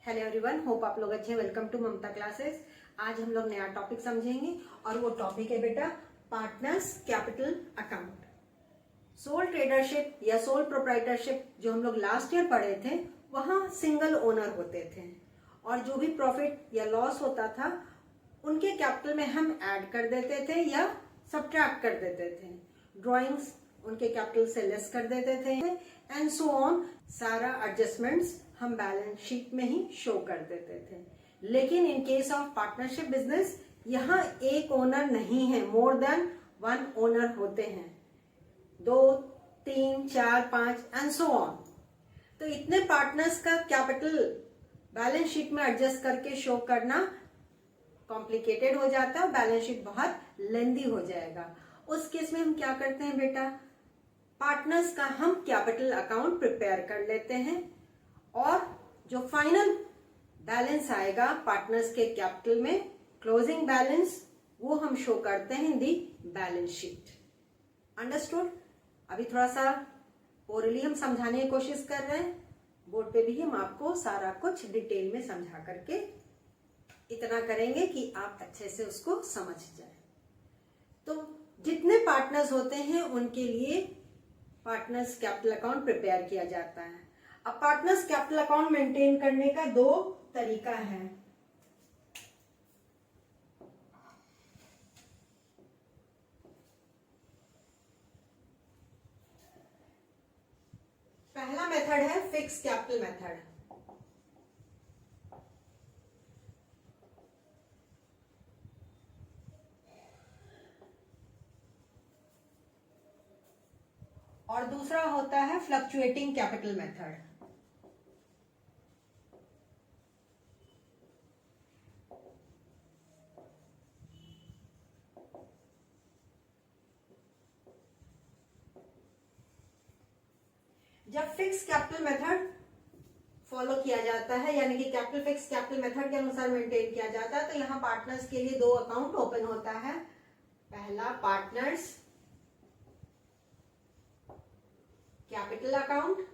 Hello everyone, hope आप लोग अच्छे। Welcome to Mamta classes. आज हम लोग नया टॉपिक समझेंगे और वो टॉपिक है बेटा partners capital account. Soul tradership या सोल प्रोप्राइटरशिप जो हम लोग लास्ट ईयर पढ़े थे, वहां सिंगल ओनर होते थे और जो भी प्रॉफिट या लॉस होता था उनके कैपिटल में हम ऐड कर देते थे या सब्ट्रैक्ट कर देते थे। ड्राइंग्स उनके कैपिटल से लेस कर देते थे एंड सो ऑन। सारा एडजस्टमेंट्स हम बैलेंस शीट में ही शो कर देते थे। लेकिन in case of partnership business यहाँ एक ओनर नहीं है, मोर देन वन ओनर होते हैं, 2, 3, 4, 5 एंड सो ऑन। तो इतने पार्टनर्स का कैपिटल बैलेंस शीट में एडजस्ट करके शो करना कॉम्प्लिकेटेड हो जाता है, बैलेंस शीट बहुत लेंदी हो जाएगा। उस केस में हम क्या करते हैं बेटा, पार्टनर्स का हम कैपिटल अकाउंट प्रिपेयर कर लेते हैं और जो फाइनल बैलेंस आएगा पार्टनर्स के कैपिटल में, क्लोजिंग बैलेंस, वो हम शो करते हैं इन दी बैलेंस शीट। अंडरस्टूड? अभी थोड़ा सा ओरली हम समझाने की कोशिश कर रहे हैं, बोर्ड पे भी हम आपको सारा कुछ डिटेल में समझा करके इतना करेंगे कि आप अच्छे से उसको समझ जाए। तो जितने पार्टनर्स होते हैं उनके लिए पार्टनर्स कैपिटल अकाउंट प्रिपेयर किया जाता है। अब पार्टनर्स कैपिटल अकाउंट मेंटेन करने का 2 तरीका है। पहला मेथड है फिक्स कैपिटल मेथड। और दूसरा होता है फ्लक्चुएटिंग कैपिटल मेथड। जब फिक्स कैपिटल मेथड फॉलो किया जाता है, यानी कि कैपिटल फिक्स कैपिटल मेथड के अनुसार मेंटेन किया जाता है, तो यहां पार्टनर्स के लिए 2 अकाउंट ओपन होता है। पहला पार्टनर्स कैपिटल अकाउंट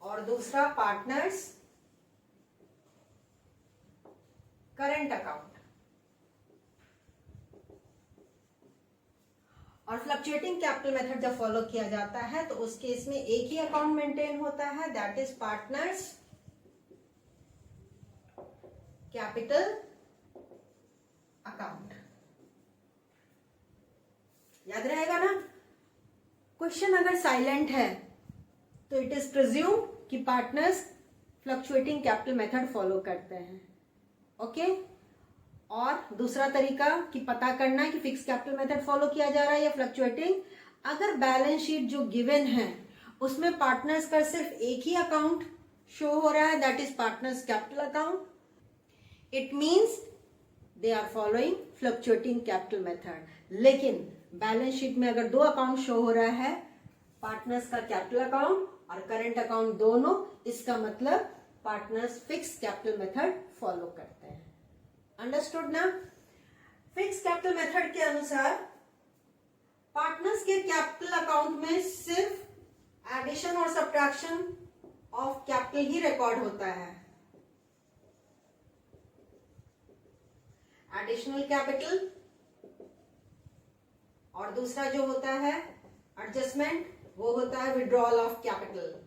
और दूसरा पार्टनर्स करंट अकाउंट। और फ्लक्चुएटिंग कैपिटल मेथड जब फॉलो किया जाता है तो उस केस में एक ही अकाउंट मेंटेन होता है, that is partners capital account. याद रहेगा ना? क्वेश्चन अगर साइलेंट है तो इट इज प्रिज्यूम कि partners fluctuating capital method follow करते हैं। ओके? और दूसरा तरीका कि पता करना है कि फिक्स कैपिटल मेथड फॉलो किया जा रहा है या फ्लक्चुएटिंग। अगर बैलेंस शीट जो गिवन है उसमें पार्टनर्स का सिर्फ एक ही अकाउंट शो हो रहा है, that is partners capital account, it means they are following fluctuating capital method. लेकिन बैलेंस शीट में अगर 2 अकाउंट शो हो रहा है, पार्टनर्स का कैपिटल अकाउंट और करंट अकाउंट दोनों, इसका मतलब partners fix capital method follow करते हैं। अंडरस्टूड ना? फिक्स कैपिटल मेथड के अनुसार पार्टनर्स के कैपिटल अकाउंट में सिर्फ एडिशन और subtraction of capital he record होता है। एडिशनल कैपिटल और दूसरा जो होता है एडजस्टमेंट, वो होता है विड्रॉल ऑफ कैपिटल।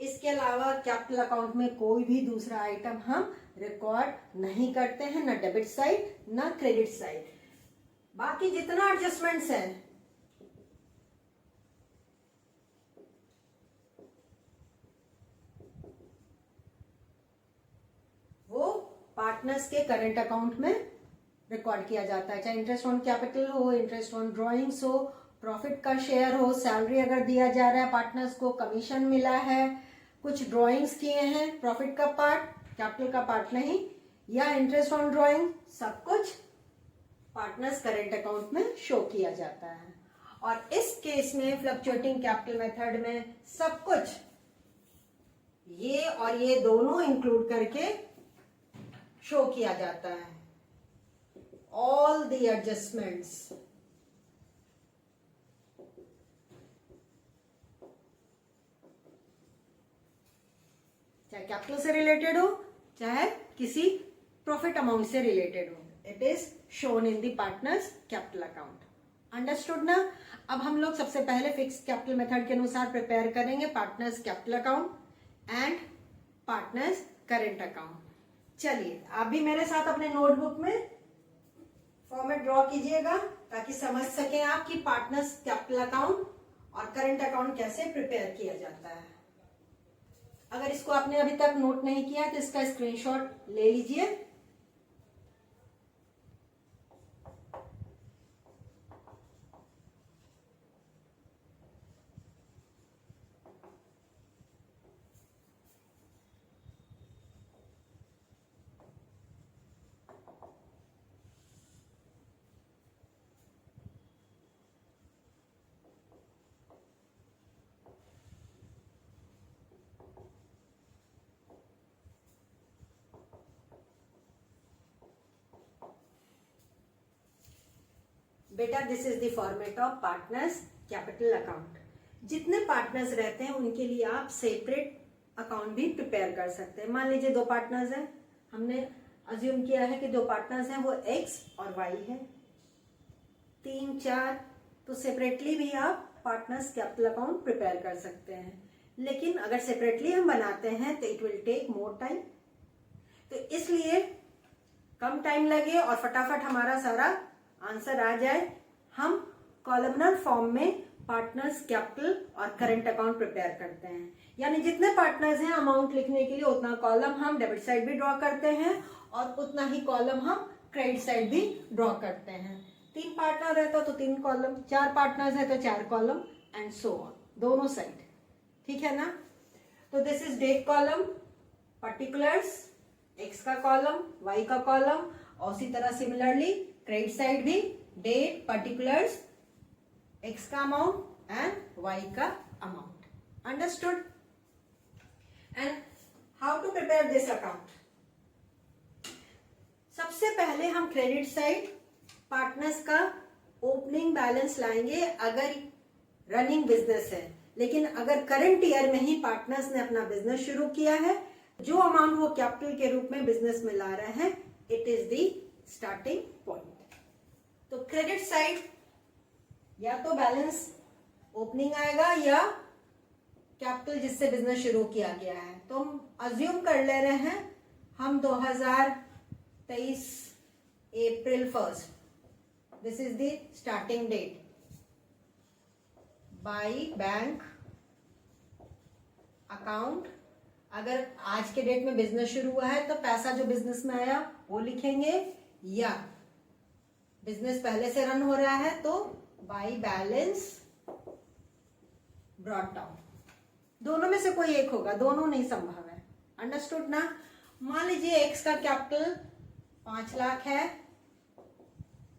इसके अलावा कैपिटल अकाउंट में कोई भी दूसरा आइटम हम रिकॉर्ड नहीं करते हैं, ना डेबिट साइड ना क्रेडिट साइड। बाकी जितना एडजस्टमेंट्स है वो पार्टनर्स के करंट अकाउंट में रिकॉर्ड किया जाता है, चाहे इंटरेस्ट ऑन कैपिटल हो, इंटरेस्ट ऑन ड्रॉइंग्स हो, प्रॉफिट का शेयर हो, सैलरी अगर दिया जा रहा है पार्टनर्स को, कमीशन मिला है, कुछ ड्राइंग्स किए हैं, प्रॉफिट का पार्ट, कैपिटल का पार्ट नहीं, या इंटरेस्ट ऑन ड्राइंग, सब कुछ पार्टनर्स करंट अकाउंट में शो किया जाता है। और इस केस में फ्लक्चुएटिंग कैपिटल मेथड में सब कुछ ये और ये दोनों इंक्लूड करके शो किया जाता है। ऑल द एडजस्टमेंट्स चाहे कैपिटल से रिलेटेड हो चाहे किसी प्रॉफिट अमाउंट से रिलेटेड हो, it is shown in the partners capital account. Understood ना। अब हम लोग सबसे पहले फिक्स कैपिटल मेथड के अनुसार प्रिपेयर करेंगे partners capital account and partners current account. चलिए आप भी मेरे साथ अपने नोटबुक में फॉर्मेट ड्रॉ कीजिएगा ताकि समझ सकें आप कि पार्टनर्स कैपिटल अकाउंट और करेंट अकाउंट कैसे प्रिपेयर किया जाता है। अगर इसको आपने अभी तक नोट नहीं किया है तो इसका स्क्रीनशॉट ले लीजिए। बेटा this is the format of partners capital account. जितने पार्टनर्स रहते हैं उनके लिए आप सेपरेट अकाउंट भी प्रिपेयर कर सकते हैं। मान लीजिए 2 पार्टनर्स हैं, हमने अज्यूम किया है कि 2 पार्टनर्स हैं वो एक्स और वाई है, 3, 4, तो सेपरेटली भी आप पार्टनर्स कैपिटल अकाउंट प्रिपेयर कर सकते हैं। लेकिन अगर सेपरेटली हम बनाते हैं तो it will take more time, तो इसलिए कम टाइम लगे और फटाफट हमारा सारा आंसर आ जाए, हम कॉलमनर फॉर्म में पार्टनर्स कैपिटल और करंट अकाउंट प्रिपेयर करते हैं। यानी जितने पार्टनर्स हैं अमाउंट लिखने के लिए उतना कॉलम हम डेबिट साइड भी ड्रॉ करते हैं और उतना ही कॉलम हम क्रेडिट साइड भी ड्रॉ करते हैं। 3 पार्टनर रहता तो 3 कॉलम, 4 पार्टनर्स है तो 4 कॉलम एंड सो ऑन, दोनों साइड। ठीक है ना। तो this is date column, particulars x का कॉलम, वाई का कॉलम, और उसी तरह सिमिलरली क्रेडिट साइड भी डेट, पर्टिकुलर्स, एक्स का अमाउंट एंड वाई का amount. Understood. And how to prepare this account. सबसे पहले हम क्रेडिट साइड पार्टनर्स का ओपनिंग बैलेंस लाएंगे अगर रनिंग बिजनेस है। लेकिन अगर करंट ईयर में ही पार्टनर्स ने अपना बिजनेस शुरू किया है, जो अमाउंट वो कैपिटल के रूप में बिजनेस में ला रहे हैं, it is the starting point. तो क्रेडिट साइड या तो बैलेंस ओपनिंग आएगा या कैपिटल जिससे बिजनेस शुरू किया गया है। तो हम अज्यूम कर ले रहे हैं हम 2023 April 1, this is the starting date by bank account. अगर आज के डेट में बिजनेस शुरू हुआ है तो पैसा जो बिजनेस में आया वो लिखेंगे, या बिजनेस पहले से रन हो रहा है तो बाय बैलेंस ब्रॉट डाउन। दोनों में से कोई एक होगा, दोनों नहीं संभव है। अंडरस्टूड ना। मान लीजिए एक्स का कैपिटल 5 लाख है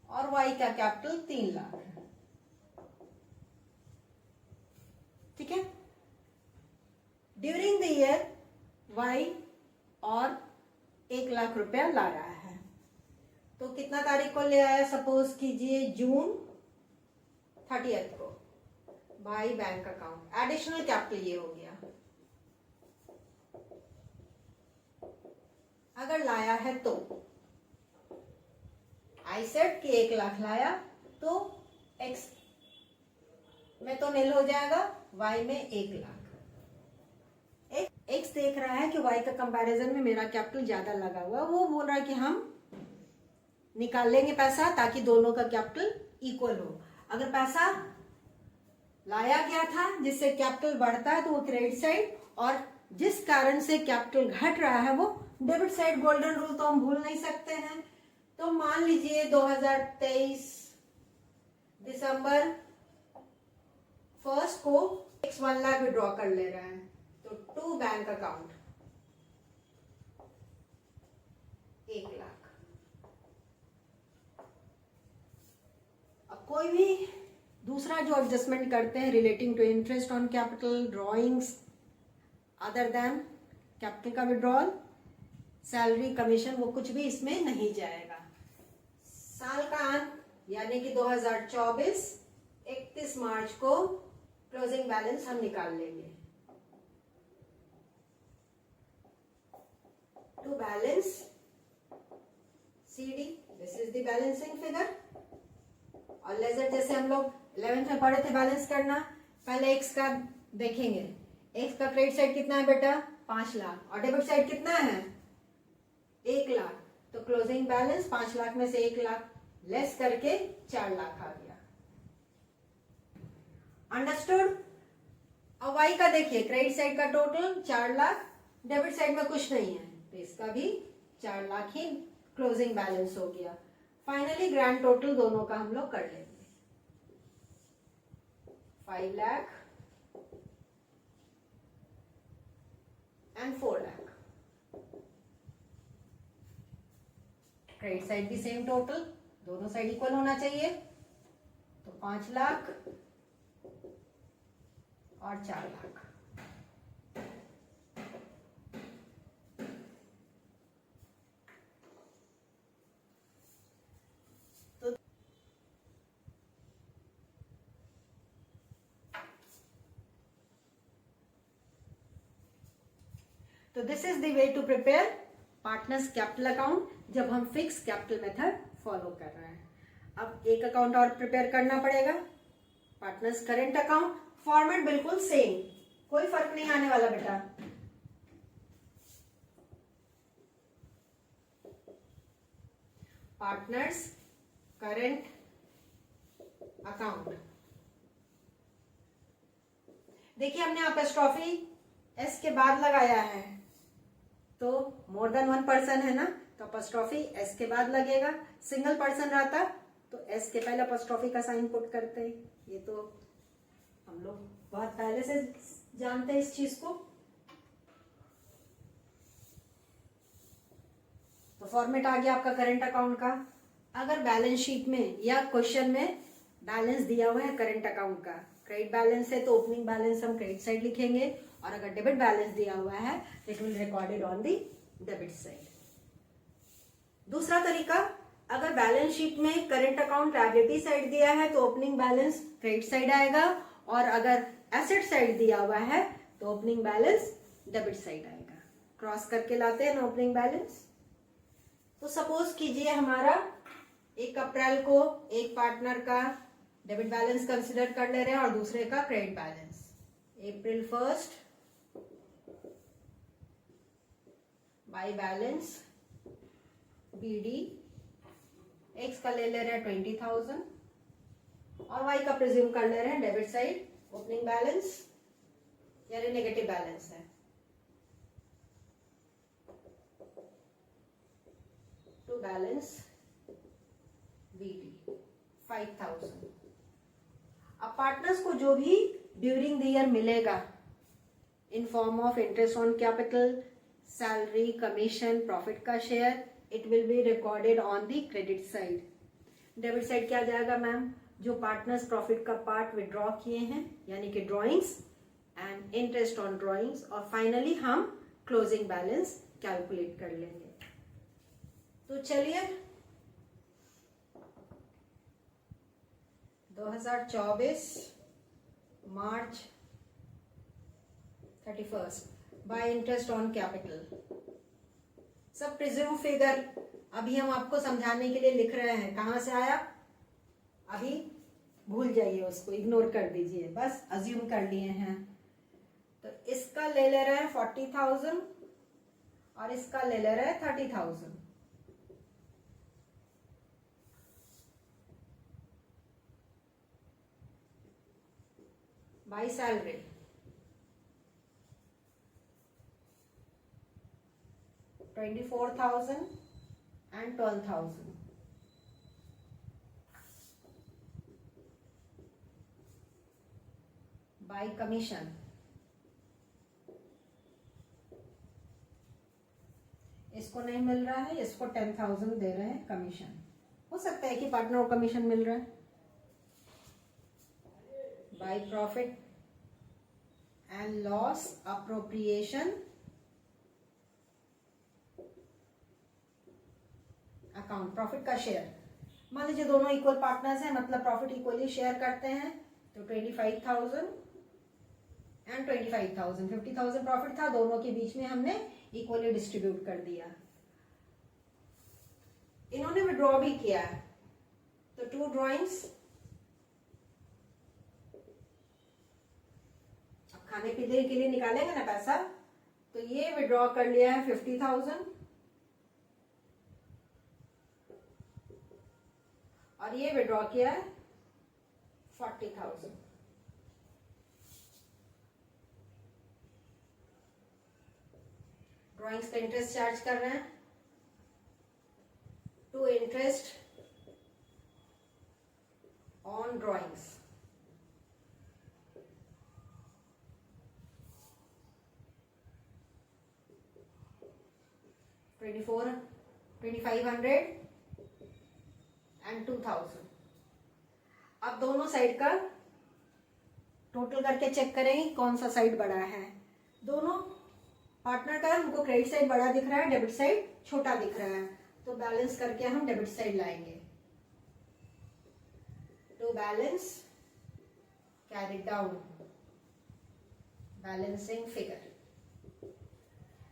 और वाई का कैपिटल 3 लाख है। ठीक है। ड्यूरिंग द ईयर वाई और 1 लाख रुपया ला रहा है, तो कितना तारीख को ले आया, सपोज कीजिए जून 30 को, bye bank account. Additional capital ये हो गया। अगर लाया है तो आई सेड कि 1 लाख लाया तो एक्स में तो नील हो जाएगा, वाई में 1 लाख। एक्स देख रहा है कि वाई का कंपैरिजन में मेरा कैपिटल ज्यादा लगा हुआ, वो बोल रहा है कि हम निकाल लेंगे पैसा ताकि दोनों का कैपिटल इक्वल हो। अगर पैसा लाया गया था जिससे कैपिटल बढ़ता है तो वो क्रेडिट साइड, और जिस कारण से कैपिटल घट रहा है वो डेबिट साइड। गोल्डन रूल तो हम भूल नहीं सकते हैं। तो मान लीजिए 2023 दिसंबर 1 को एक्स 1 लाख विड्रॉ कर ले रहा है, तो टू बैंक अकाउंट 1 लाख। अब कोई भी दूसरा जो एडजस्टमेंट करते हैं relating to interest on capital, drawings other than capital का विड्रॉल, सैलरी, कमीशन, वो कुछ भी इसमें नहीं जाएगा। साल का अंत यानी कि 2024 31 मार्च को क्लोजिंग बैलेंस हम निकाल लेंगे। to balance CD. This is the balancing figure. और लेजर जैसे हम लोग 11th में पढ़े थे बैलेंस करना, पहले एक्स का देखेंगे। एक्स का क्रेडिट साइड कितना है बेटा? 5 लाख, और डेबिट साइड कितना है? 1 लाख। तो क्लोजिंग बैलेंस 5 लाख में से 1 लाख लेस करके 4 लाख आ गया। अंडरस्टूड? अब वाई का देखिए, क्रेडिट साइड का टोटल 4 लाख, डेबिट साइड में कुछ नहीं है, तो इसका भी 4 लाख ही क्लोजिंग बैलेंस हो गया। फाइनली ग्रैंड टोटल दोनों का हम लोग कर लेंगे। 5 lakh and 4 lakh. Credit side भी सेम टोटल, दोनों साइड इक्वल होना चाहिए, तो 5 लाख और 4 लाख। तो this is the way to prepare partners capital account जब हम फिक्स कैपिटल मेथड फॉलो कर रहे हैं। अब एक अकाउंट और प्रिपेयर करना पड़ेगा, पार्टनर्स करेंट अकाउंट। फॉर्मेट बिल्कुल सेम, कोई फर्क नहीं आने वाला बेटा। Partners current account. देखिए हमने एपोस्ट्रोफी एस के बाद लगाया है, तो मोर देन 1 पर्सन है ना, तो एपोस्ट्रोफी एस के बाद लगेगा। सिंगल पर्सन रहता तो एस के पहले एपोस्ट्रोफी का साइन पुट करते। ये तो हम लोग बहुत पहले से जानते हैं इस चीज को। तो फॉर्मेट आ गया आपका करंट अकाउंट का। अगर बैलेंस शीट में या क्वेश्चन में बैलेंस दिया हुआ है करंट अकाउंट का, क्रेडिट बैलेंस है तो ओपनिंग बैलेंस हम क्रेडिट साइड लिखेंगे, और अगर डेबिट बैलेंस दिया हुआ है तो it will recorded on the debit side. दूसरा तरीका, अगर बैलेंस शीट में करंट अकाउंट लायबिलिटी साइड दिया है तो ओपनिंग बैलेंस क्रेडिट साइड आएगा, और अगर एसेट साइड दिया हुआ है तो ओपनिंग बैलेंस डेबिट साइड आएगा। क्रॉस करके लाते हैं ना ओपनिंग बैलेंस। तो सपोज कीजिए हमारा 1 अप्रैल को एक पार्टनर का डेबिट बैलेंस कंसिडर कर ले रहे हैं और दूसरे का credit balance. April 1 by balance BD, X का ले ले रहे हैं 20,000 और वाई का प्रिज्यूम कर ले रहे हैं डेबिट साइड ओपनिंग बैलेंस, यानी नेगेटिव बैलेंस है। To balance BD 5,000। अब पार्टनर्स को जो भी ड्यूरिंग द ईयर मिलेगा in form of interest on capital, salary, commission, profit का share, it will be recorded on the credit side. Debit side क्या जाएगा मैम? जो पार्टनर्स प्रॉफिट का पार्ट विड्रॉ किए हैं, यानी कि drawings and interest on drawings, और फाइनली हम क्लोजिंग बैलेंस कैलकुलेट कर लेंगे। तो चलिए 2024 March 31 by interest on capital. सब प्रिज्यूम फिगर अभी हम आपको समझाने के लिए लिख रहे हैं। कहां से आया अभी भूल जाइए, उसको इग्नोर कर दीजिए, बस अज्यूम कर लिए हैं। तो इसका ले ले रहे हैं 40,000 और इसका ले ले रहे हैं 30,000। By salary, $24,000 and $12,000। Bye commission, इसको नहीं मिल रहा है, इसको 10,000 दे रहे हैं कमीशन। हो सकता है कि पार्टनर को कमीशन मिल रहा है। By profit and loss appropriation account, profit का शेयर। मान लीजिए दोनों इक्वल पार्टनर्स हैं, मतलब प्रॉफिट इक्वली शेयर करते हैं, तो 25,000 एंड 25,000। 50,000 प्रॉफिट था, दोनों के बीच में हमने इक्वली डिस्ट्रीब्यूट कर दिया। इन्होंने विड्रॉ भी किया है, तो 2 ड्रॉइंग्स। अब खाने पीने के लिए निकालेंगे ना पैसा, तो ये विड्रॉ कर लिया है 50,000 और ये विड्रॉ किया है 40,000। ड्रॉइंग्स का इंटरेस्ट चार्ज कर रहे हैं, to interest on drawings. $2,500 and 2,000। अब दोनों साइड का टोटल करके चेक करेंगे कौन सा साइड बड़ा है। दोनों पार्टनर का हमको क्रेडिट साइड बड़ा दिख रहा है, डेबिट साइड छोटा दिख रहा है, तो बैलेंस करके हम डेबिट साइड लाएंगे। To balance carry down balancing figure.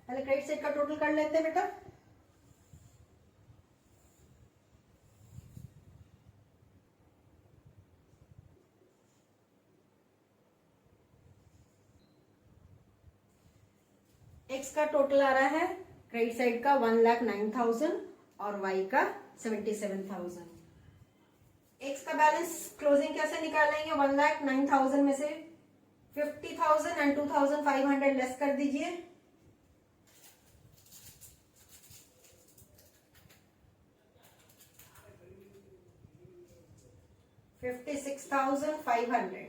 पहले क्रेडिट साइड का टोटल कर लेते हैं बेटा। एक्स का टोटल आ रहा है क्रेडिट साइड का 1,09,000 और वाई का 77,000। एक्स का बैलेंस क्लोजिंग कैसे निकालेंगे? 1,09,000 में से 50,000 एंड 2,500 लेस कर दीजिए। $56,500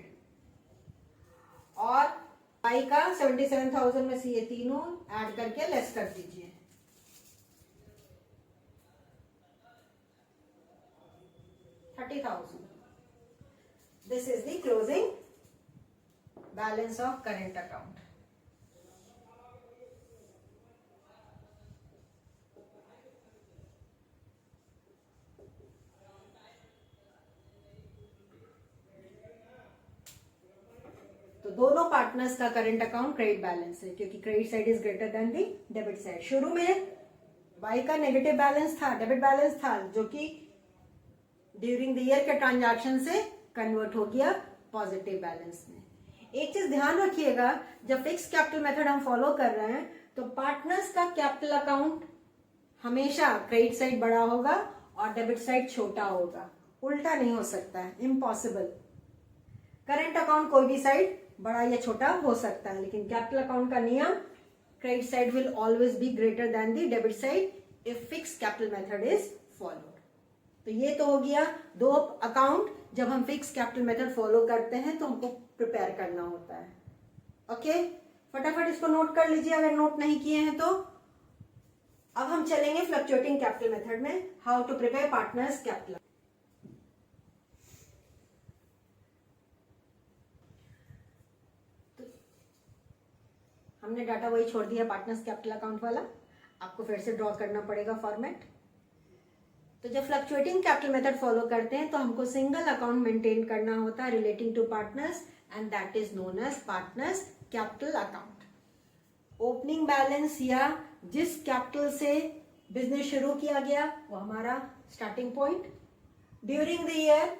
और आई का 77,000 में से ये तीनों ऐड करके लेस कर दीजिए। $30,000। This is the closing balance of current account. तो दोनों पार्टनर्स का करंट अकाउंट क्रेडिट बैलेंस है, क्योंकि credit side is greater than the debit side. शुरू में वाई का नेगेटिव बैलेंस था, डेबिट बैलेंस था, जो कि ड्यूरिंग द ईयर के ट्रांजैक्शन से कन्वर्ट हो गया पॉजिटिव बैलेंस में। एक चीज ध्यान रखिएगा, जब फिक्स कैपिटल मेथड हम फॉलो कर रहे हैं तो पार्टनर्स का कैपिटल अकाउंट हमेशा क्रेडिट साइड बड़ा होगा और डेबिट साइड छोटा होगा। उल्टा नहीं हो सकता है, इम्पॉसिबल। करंट अकाउंट कोई भी साइड बड़ा या छोटा हो सकता है, लेकिन कैपिटल अकाउंट का नियम credit side will always be greater than the debit side if fix capital method is followed. तो ये तो हो गया दो अकाउंट जब हम फिक्स कैपिटल मेथड फॉलो करते हैं तो हमको प्रिपेयर करना होता है। ओके, फटाफट इसको नोट कर लीजिए अगर नोट नहीं किए हैं तो। अब हम चलेंगे फ्लक्चुएटिंग कैपिटल मेथड में, how to prepare partners capital. हमने डाटा वही छोड़ दिया पार्टनर्स कैपिटल अकाउंट वाला, आपको फिर से ड्रॉ करना पड़ेगा फॉर्मेट। तो जब फ्लक्चुएटिंग कैपिटल मेथड फॉलो करते हैं तो हमको सिंगल अकाउंट मेंटेन करना होता है relating to partners, and that is known as partners capital account. Opening balance या जिस कैपिटल से बिजनेस शुरू किया गया वो हमारा starting point. During the year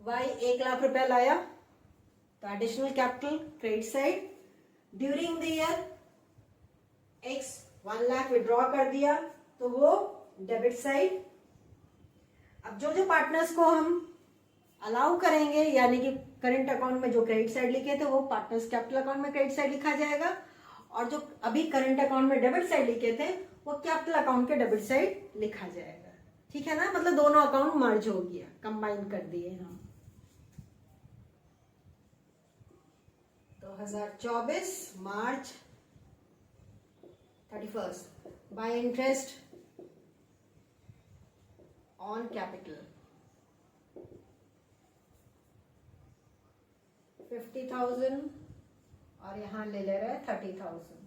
Y 1,00,000 रुपया लाया तो additional capital credit side. During the year X 1,00,000 withdraw कर दिया तो वो डेबिट साइड। अब जो जो पार्टनर्स को हम अलाउ करेंगे, यानी कि करंट अकाउंट में जो क्रेडिट साइड लिखे थे वो पार्टनर्स कैपिटल अकाउंट में क्रेडिट साइड लिखा जाएगा, और जो अभी करंट अकाउंट में डेबिट साइड लिखे थे वो कैपिटल अकाउंट के डेबिट साइड लिखा जाएगा। ठीक है ना, मतलब दोनों अकाउंट मर्ज हो गया, कंबाइन कर दिए हम। 2024 March 31 by interest on capital 50,000 और यहां ले रहे हैं 30,000।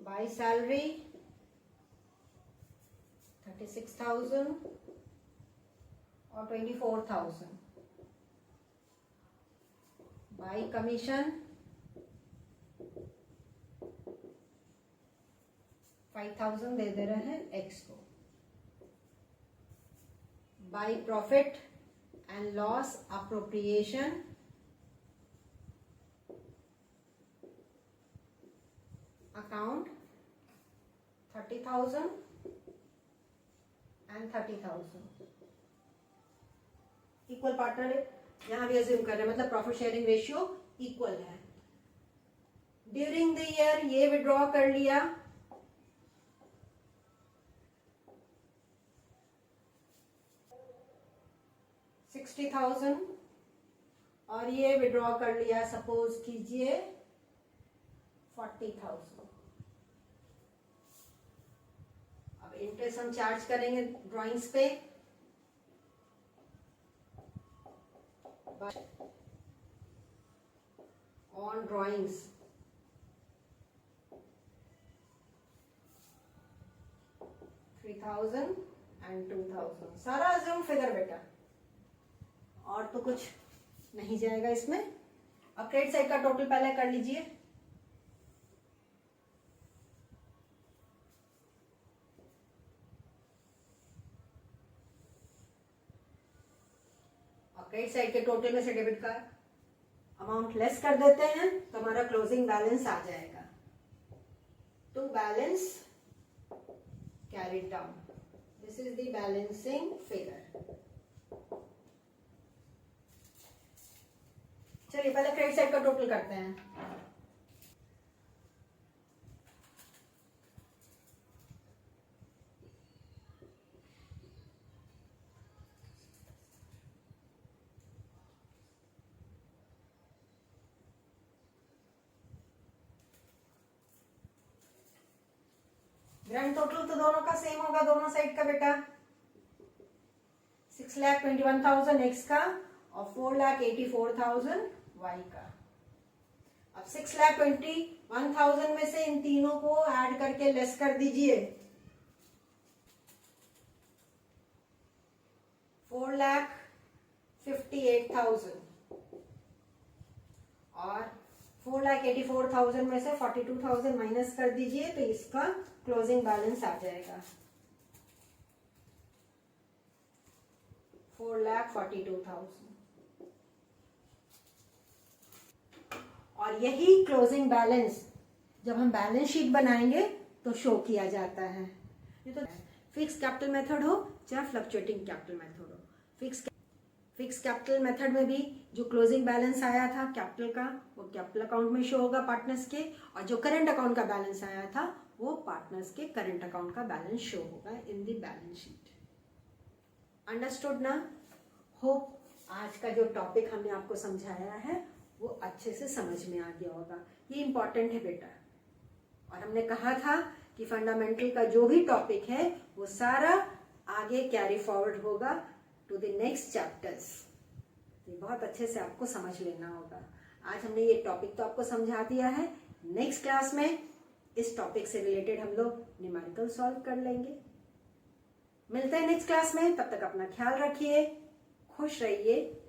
बाय सैलरी 36,000 और 24,000। बाई कमीशन 5000 दे दे रहे हैं एक्स को, by profit and loss appropriation account 30,000 and 30,000 equal partner है, यहां भी अज्यूम कर रहे हैं, मतलब प्रॉफिट शेयरिंग रेशियो इक्वल है। ड्यूरिंग द ईयर ये विड्रॉ कर लिया, $60,000 और ये विड्रॉ कर लिया सपोज कीजिए 40,000। अब इंटरेस्ट हम चार्ज करेंगे ड्राइंग्स पे, ऑन ड्राइंग्स $3,000 एंड 2,000 सारा अज्यूम फिगर बेटा, और तो कुछ नहीं जाएगा इसमें। अब क्रेडिट साइड का टोटल पहले कर लीजिए। क्रेडिट साइड के टोटल में से डेबिट का अमाउंट लेस कर देते हैं तो हमारा क्लोजिंग बैलेंस आ जाएगा। तो balance carried down, this is the balancing figure. चलिए पहले क्रेडिट साइड का टोटल करते हैं। ग्रैंड टोटल तो दोनों का सेम होगा, दोनों साइड का बेटा, 6,21,000 एक्स का और 4,84,000 वाई का। अब 6,21,000 में से इन तीनों को ऐड करके लेस कर दीजिए, 4,58,000 और 4,84,000 में से 42,000 माइनस कर दीजिए तो इसका क्लोजिंग बैलेंस आ जाएगा 4,42,000। और यही क्लोजिंग बैलेंस जब हम बैलेंस शीट बनाएंगे तो शो किया जाता है। ये तो फिक्स कैपिटल मेथड हो चाहे फ्लक्चुएटिंग कैपिटल मेथड हो, फिक्स कैपिटल मेथड में भी जो क्लोजिंग बैलेंस आया था कैपिटल का वो कैपिटल अकाउंट में शो होगा पार्टनर्स के, और जो करंट अकाउंट का बैलेंस आया था वो पार्टनर्स के करंट अकाउंट का बैलेंस शो होगा in the balance sheet. Understood ना? होप आज का जो टॉपिक हमने आपको समझाया है वो अच्छे से समझ में आ गया होगा। ये इंपॉर्टेंट है बेटा, और हमने कहा था कि फंडामेंटल का जो भी टॉपिक है वो सारा आगे कैरी फॉरवर्ड होगा टू द नेक्स्ट चैप्टर्स। ये बहुत अच्छे से आपको समझ लेना होगा। आज हमने ये टॉपिक तो आपको समझा दिया है, नेक्स्ट क्लास में इस टॉपिक से रिलेटेड हम लोग न्यूमेरिकल सॉल्व कर लेंगे। मिलते हैं नेक्स्ट क्लास में, तब तक अपना ख्याल रखिए, खुश रहिए।